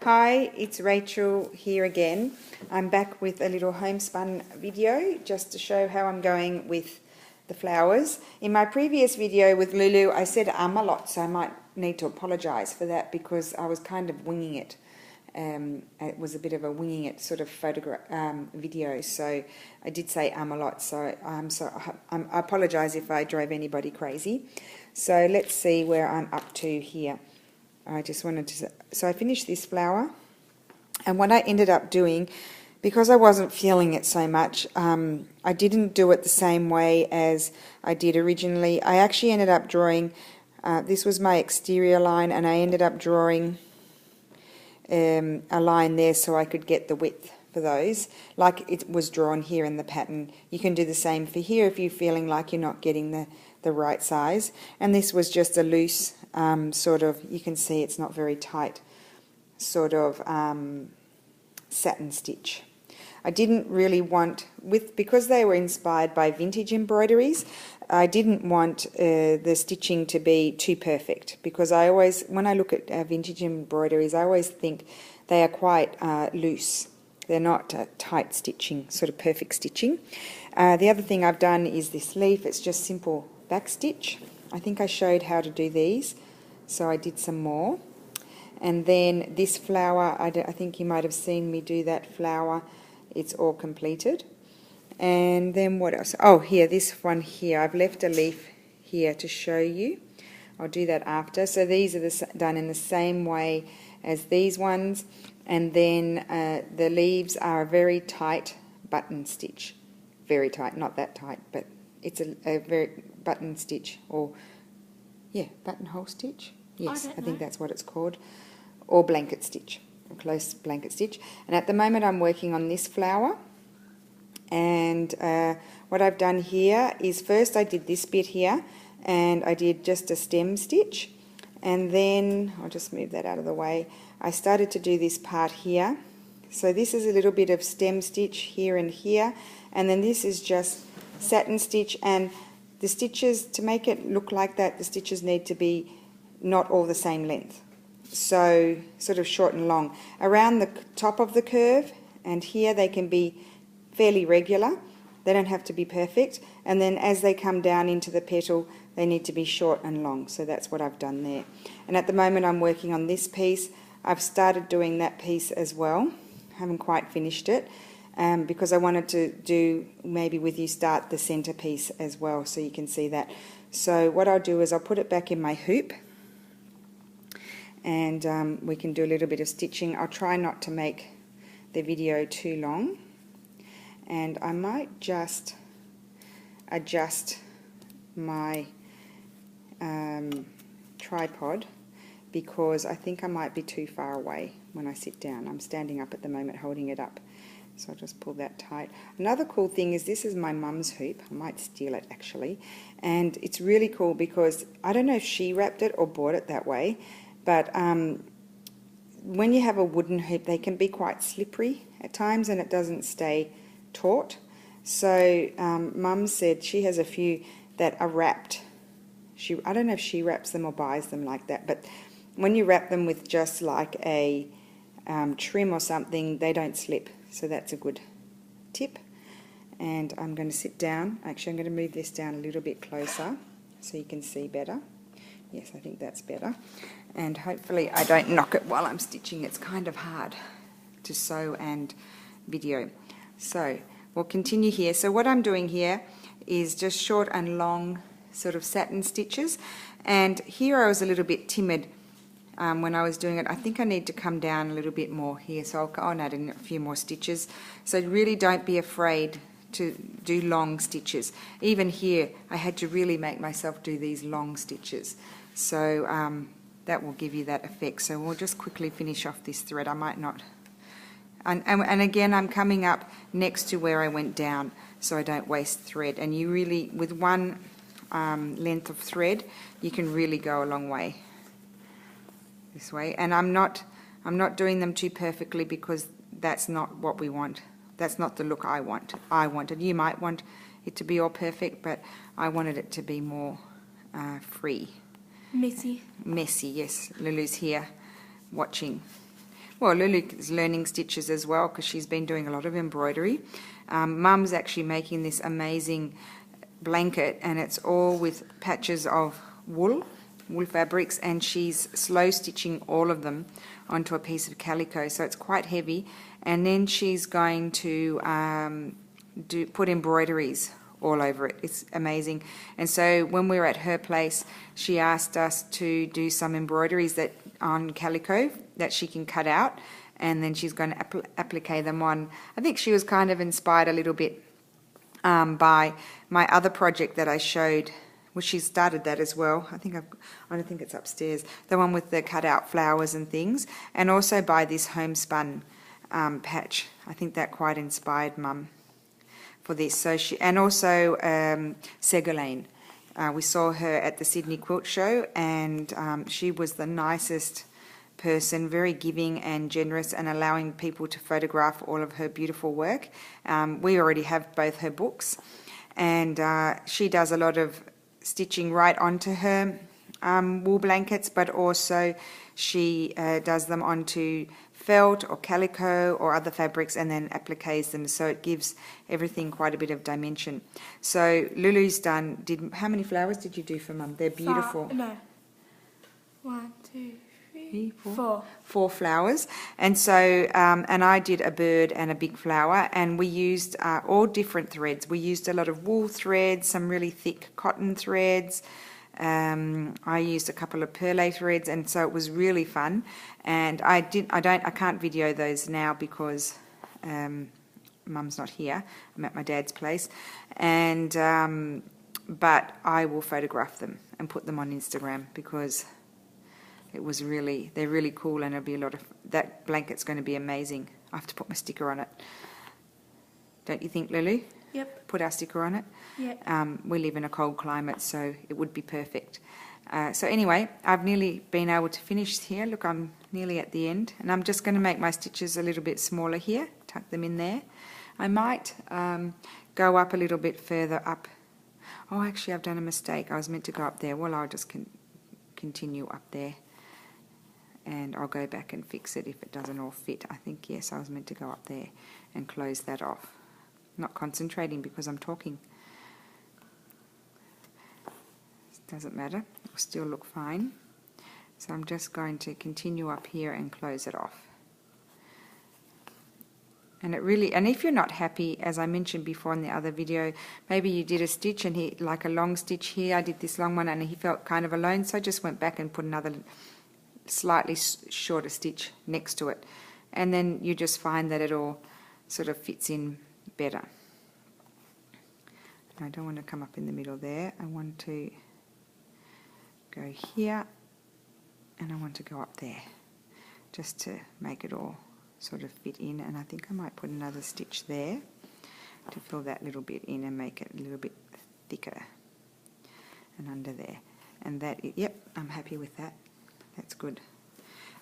Hi, it's Rachel here again. I'm back with a little homespun video just to show how I'm going with the flowers. In my previous video with Lulu, I said a lot, so I might need to apologise for that because I was kind of winging it. It was a bit of a winging it sort of video, so I did say a lot, so I apologise if I drove anybody crazy. So let's see where I'm up to here. I just wanted to, so I finished this flower, and what I ended up doing, because I wasn't feeling it so much, I didn't do it the same way as I did originally. I actually ended up drawing, this was my exterior line, and I ended up drawing a line there so I could get the width for those, like it was drawn here in the pattern. You can do the same for here if you're feeling like you're not getting the right size. And this was just a loose sort of, you can see it's not very tight, sort of satin stitch. I didn't really want, because they were inspired by vintage embroideries, I didn't want the stitching to be too perfect, because I always, when I look at vintage embroideries, I always think they are quite loose. They're not tight stitching, sort of perfect stitching. The other thing I've done is this leaf. It's just simple back stitch. I think I showed how to do these, so I did some more. And then this flower, I think you might have seen me do that flower. It's all completed. And then what else? Oh, here, this one here. I've left a leaf here to show you. I'll do that after. So these are done in the same way as these ones. And then the leaves are a very tight button stitch. Very tight, not that tight, but it's a very button stitch, or yeah, buttonhole stitch. Yes, I think that's what it's called, or blanket stitch, a close blanket stitch. And at the moment I'm working on this flower, and what I've done here is first I did this bit here, and I did just a stem stitch, and then I'll just move that out of the way. I started to do this part here. So this is a little bit of stem stitch here and here, and then this is just satin stitch, and the stitches, to make it look like that, the stitches need to be not all the same length. So sort of short and long. Around the top of the curve and here they can be fairly regular. They don't have to be perfect. And then as they come down into the petal, they need to be short and long. So that's what I've done there. And at the moment I'm working on this piece. I've started doing that piece as well. I haven't quite finished it. Because I wanted to do, maybe with you, start the centre piece as well, so you can see that. So what I'll do is I'll put it back in my hoop, and we can do a little bit of stitching. I'll try not to make the video too long, and I might just adjust my tripod, because I think I might be too far away when I sit down. I'm standing up at the moment holding it up. So I'll just pull that tight. Another cool thing is this is my mum's hoop. I might steal it actually. And it's really cool because I don't know if she wrapped it or bought it that way, but when you have a wooden hoop, they can be quite slippery at times and it doesn't stay taut. So Mum said she has a few that are wrapped. I don't know if she wraps them or buys them like that, but when you wrap them with just like a trim or something, they don't slip. So that's a good tip. And I'm going to sit down. Actually, I'm going to move this down a little bit closer so you can see better. Yes, I think that's better. And hopefully I don't knock it while I'm stitching. It's kind of hard to sew and video. So we'll continue here. So what I'm doing here is just short and long sort of satin stitches. And here I was a little bit timid when I was doing it. I think I need to come down a little bit more here, so I'll go on adding a few more stitches. So really don't be afraid to do long stitches. Even here I had to really make myself do these long stitches, so that will give you that effect. So we'll just quickly finish off this thread. I might not, and again I'm coming up next to where I went down so I don't waste thread. And you really, with one length of thread, you can really go a long way this way. And I'm not doing them too perfectly because that's not what we want. That's not the look I want. I wanted. You might want it to be all perfect, but I wanted it to be more free. Messy. Messy, yes. Lulu's here watching. well, Lulu is learning stitches as well because she's been doing a lot of embroidery. Mum's actually making this amazing blanket, and it's all with patches of wool fabrics, and she's slow stitching all of them onto a piece of calico, so it's quite heavy. And then she's going to put embroideries all over it. It's amazing. And so when we were at her place, she asked us to do some embroideries that on calico that she can cut out, and then she's going to applique them on. I think she was kind of inspired a little bit by my other project that I showed. Well, she started that as well. I don't think it's upstairs. The one with the cut out flowers and things, and also by this homespun patch. I think that quite inspired Mum for this. So she, and also Segolene. We saw her at the Sydney Quilt Show, and she was the nicest person, very giving and generous, and allowing people to photograph all of her beautiful work. We already have both her books, and she does a lot of stitching right onto her wool blankets, but also she does them onto felt or calico or other fabrics and then appliques them, so it gives everything quite a bit of dimension. So Lulu's how many flowers did you do for Mum? They're beautiful. No. 1, 2, 3, 4. 4 flowers. And so, and I did a bird and a big flower, and we used all different threads. We used a lot of wool threads, some really thick cotton threads. I used a couple of perlé threads, and so it was really fun. And I can't video those now because Mum's not here. I'm at my dad's place, and but I will photograph them and put them on Instagram because they're really cool, and it'll be that blanket's going to be amazing. I have to put my sticker on it. Don't you think, Lulu? Yep. Put our sticker on it? Yep. We live in a cold climate, so it would be perfect. So anyway, I've nearly been able to finish here. Look, I'm nearly at the end, and I'm just going to make my stitches a little bit smaller here, tuck them in there. I might go up a little bit further up. Oh, actually, I've done a mistake. I was meant to go up there. Well, I'll just continue up there, and I'll go back and fix it if it doesn't all fit. I think, yes, I was meant to go up there and close that off. Not concentrating because I'm talking. Doesn't matter, it will still look fine. So I'm just going to continue up here and close it off. And if you're not happy, as I mentioned before in the other video, maybe you did a stitch and like a long stitch here, I did this long one and he felt kind of alone, so I just went back and put another slightly shorter stitch next to it. And then you just find that it all sort of fits in better. I don't want to come up in the middle there. I want to go here, and I want to go up there, just to make it all sort of fit in. And I think I might put another stitch there to fill that little bit in and make it a little bit thicker and under there. And yep, I'm happy with that. That's good.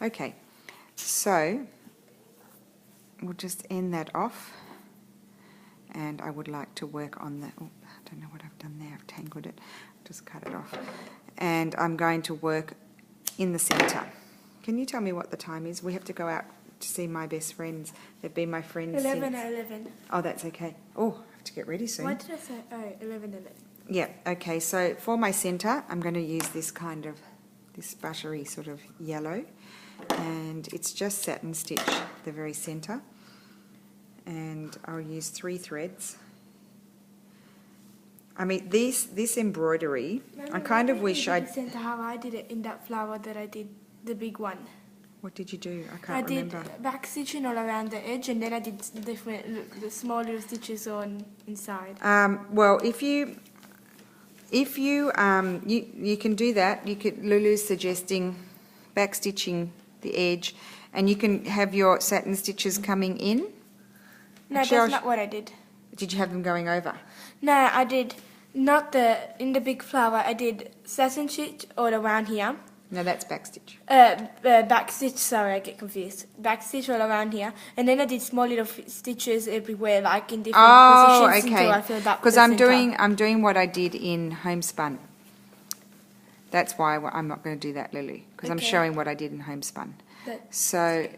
Okay, so we'll just end that off, and I would like to work on the, oh, I don't know what I've done there, I've tangled it, just cut it off. And I'm going to work in the centre. Can you tell me what the time is? We have to go out to see my best friends. They've been my friends 11 since... at 11. Oh, that's okay. Oh, I have to get ready soon. Why did I say, 11 at 11? Yeah, okay, so for my centre, I'm going to use this kind of, this buttery sort of yellow, and it's just satin stitch, the very centre. And I'll use 3 threads. I mean, this embroidery, I kind of wish I'd... How I did it in that flower that I did, the big one. What did you do? I can't remember. I did back stitching all around the edge, and then I did the small little stitches on inside. Well, if you can do that. Lulu's suggesting back stitching the edge, and you can have your satin stitches coming in. No, actually, that's not what I did. Did you have them going over? No, I did not in the big flower. I did satin stitch all around here. No, that's back stitch. Back stitch, sorry, I get confused. Back stitch all around here. And then I did small little stitches everywhere, like in different positions. Oh, okay. Until I filled up because the I'm doing what I did in Homespun. That's why I'm not going to do that, Lily, because I'm showing what I did in Homespun. So,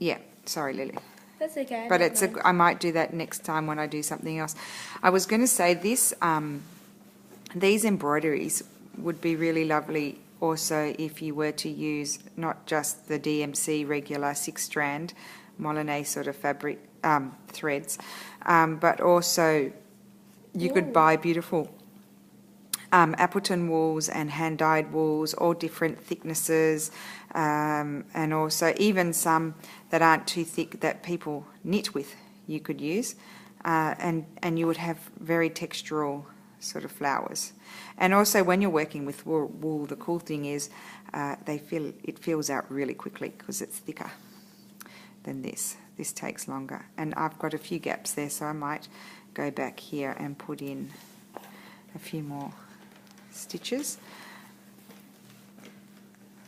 Yeah, sorry, Lily. That's okay. But I might do that next time when I do something else. I was going to say this, these embroideries would be really lovely also if you were to use not just the DMC regular 6-strand Molinet sort of fabric threads, but also you could buy beautiful Appleton wools and hand-dyed wools, all different thicknesses, and also even some that aren't too thick that people knit with you could use, and you would have very textural sort of flowers. And also when you're working with wool, the cool thing is it fills out really quickly because it's thicker than this. This takes longer, and I've got a few gaps there, so I might go back here and put in a few more stitches.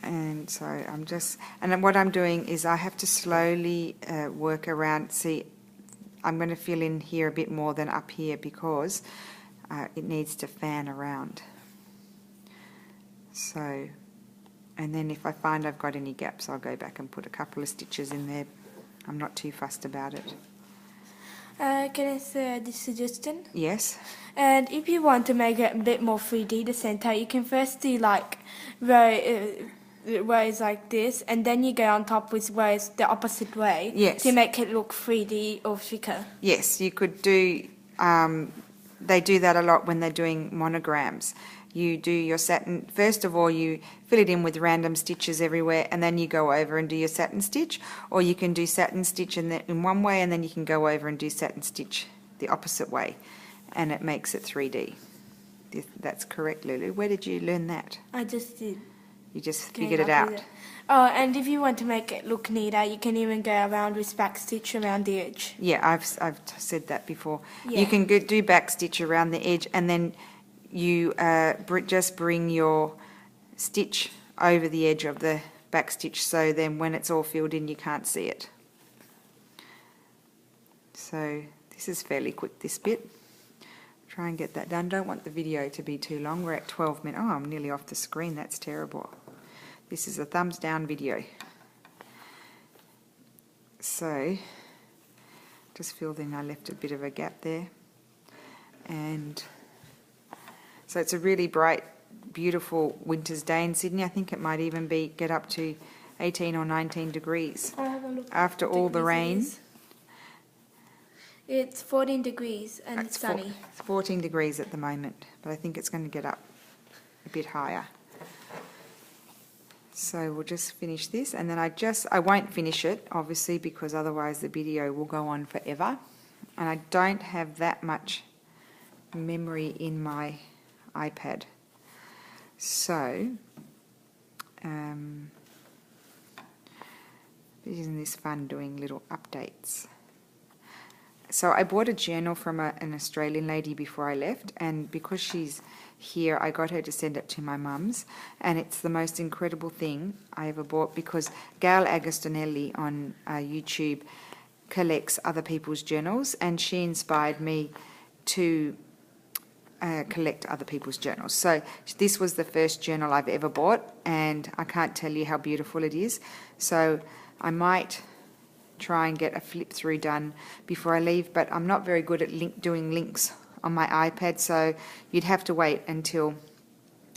And so and what I'm doing is I have to slowly work around. See, I'm going to fill in here a bit more than up here because it needs to fan around. So, and then if I find I've got any gaps, I'll go back and put a couple of stitches in there. I'm not too fussed about it. Can I say this suggestion? Yes. And if you want to make it a bit more 3D, the center, you can first do like rows like this, and then you go on top with rows the opposite way. Yes. To make it look 3D or thicker. Yes, you could do, they do that a lot when they're doing monograms. You do your satin, first of all you fill it in with random stitches everywhere, and then you go over and do your satin stitch, or you can do satin stitch in one way and then you can go over and do satin stitch the opposite way, and it makes it 3D. That's correct, Lulu. Where did you learn that? I just did. You just figured it out? Oh, and if you want to make it look neater, you can even go around with back stitch around the edge. Yeah, I've said that before. Yeah. You can do back stitch around the edge, and then you just bring your stitch over the edge of the back stitch, so then when it's all filled in you can't see it. So this is fairly quick, this bit. Try and get that done. Don't want the video to be too long. We're at 12 minutes. Oh, I'm nearly off the screen. That's terrible. This is a thumbs down video. So just filled in, I left a bit of a gap there, and so it's a really bright, beautiful winter's day in Sydney. I think it might even get up to 18 or 19 degrees I'll have a look after all the rain. It's 14 degrees and it's sunny. It's 14 degrees at the moment, but I think it's going to get up a bit higher. So we'll just finish this, and then I won't finish it obviously because otherwise the video will go on forever, and I don't have that much memory in my iPad. So isn't this fun doing little updates? So I bought a journal from an Australian lady before I left, and because she's here I got her to send it to my mum's, and it's the most incredible thing I ever bought because Gail Agostinelli on YouTube collects other people's journals, and she inspired me to collect other people's journals. So this was the first journal I've ever bought, and I can't tell you how beautiful it is. So I might try and get a flip through done before I leave, but I'm not very good at doing links on my iPad, so you'd have to wait until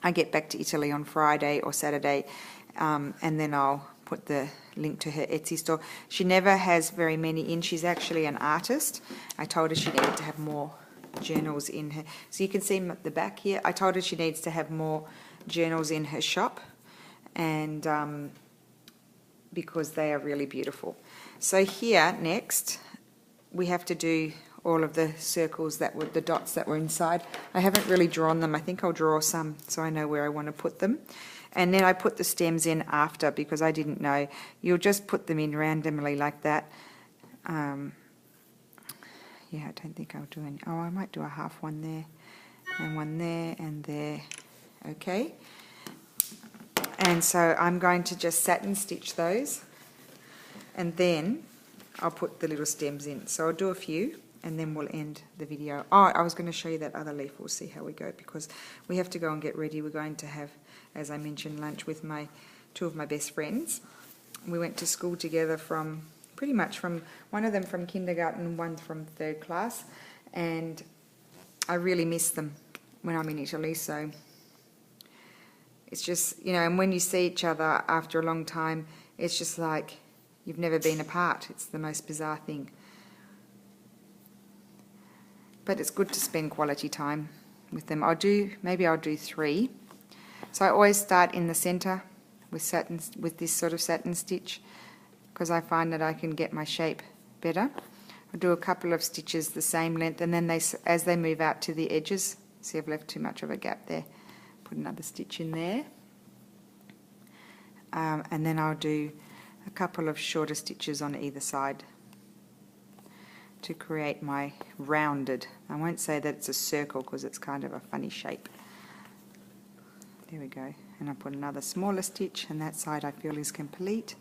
I get back to Italy on Friday or Saturday, and then I'll put the link to her Etsy store. She never has very many in. She's actually an artist. I told her she needed to have more journals in her. So you can see them at the back here. I told her she needs to have more journals in her shop, and because they are really beautiful. So here next we have to do all of the circles that were the dots that were inside. I haven't really drawn them. I think I'll draw some so I know where I want to put them. And then I put the stems in after because I didn't know. You'll just put them in randomly like that. Yeah, I don't think I'll do any. Oh, I might do a half one there and one there and there. Okay. And so I'm going to just satin stitch those, and then I'll put the little stems in. So I'll do a few and then we'll end the video. Oh, I was going to show you that other leaf. We'll see how we go because we have to go and get ready. We're going to have, as I mentioned, lunch with two of my best friends. We went to school together from pretty much from one of them from kindergarten and one from 3rd class, and I really miss them when I'm in Italy. So it's just, you know, and when you see each other after a long time, it's just like you've never been apart. It's the most bizarre thing. But it's good to spend quality time with them. Maybe I'll do 3. So I always start in the centre with this sort of satin stitch, because I find that I can get my shape better. I'll do a couple of stitches the same length, and then as they move out to the edges, see I've left too much of a gap there, put another stitch in there, and then I'll do a couple of shorter stitches on either side to create my rounded. I won't say that it's a circle because it's kind of a funny shape. There we go. And I'll put another smaller stitch, and that side I feel is complete.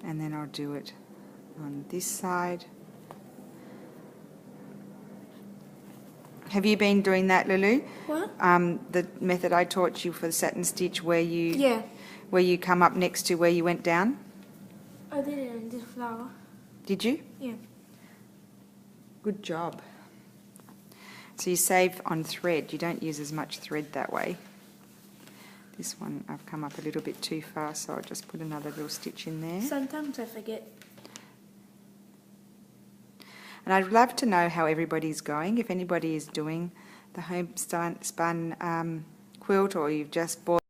And then I'll do it on this side. Have you been doing that, Lulu? What? The method I taught you for the satin stitch, where you come up next to where you went down? I did it on this flower. Did you? Yeah. Good job. So you save on thread. You don't use as much thread that way. This one I've come up a little bit too far, so I'll just put another little stitch in there. Sometimes I forget. And I'd love to know how everybody's going. If anybody is doing the homespun quilt, or you've just bought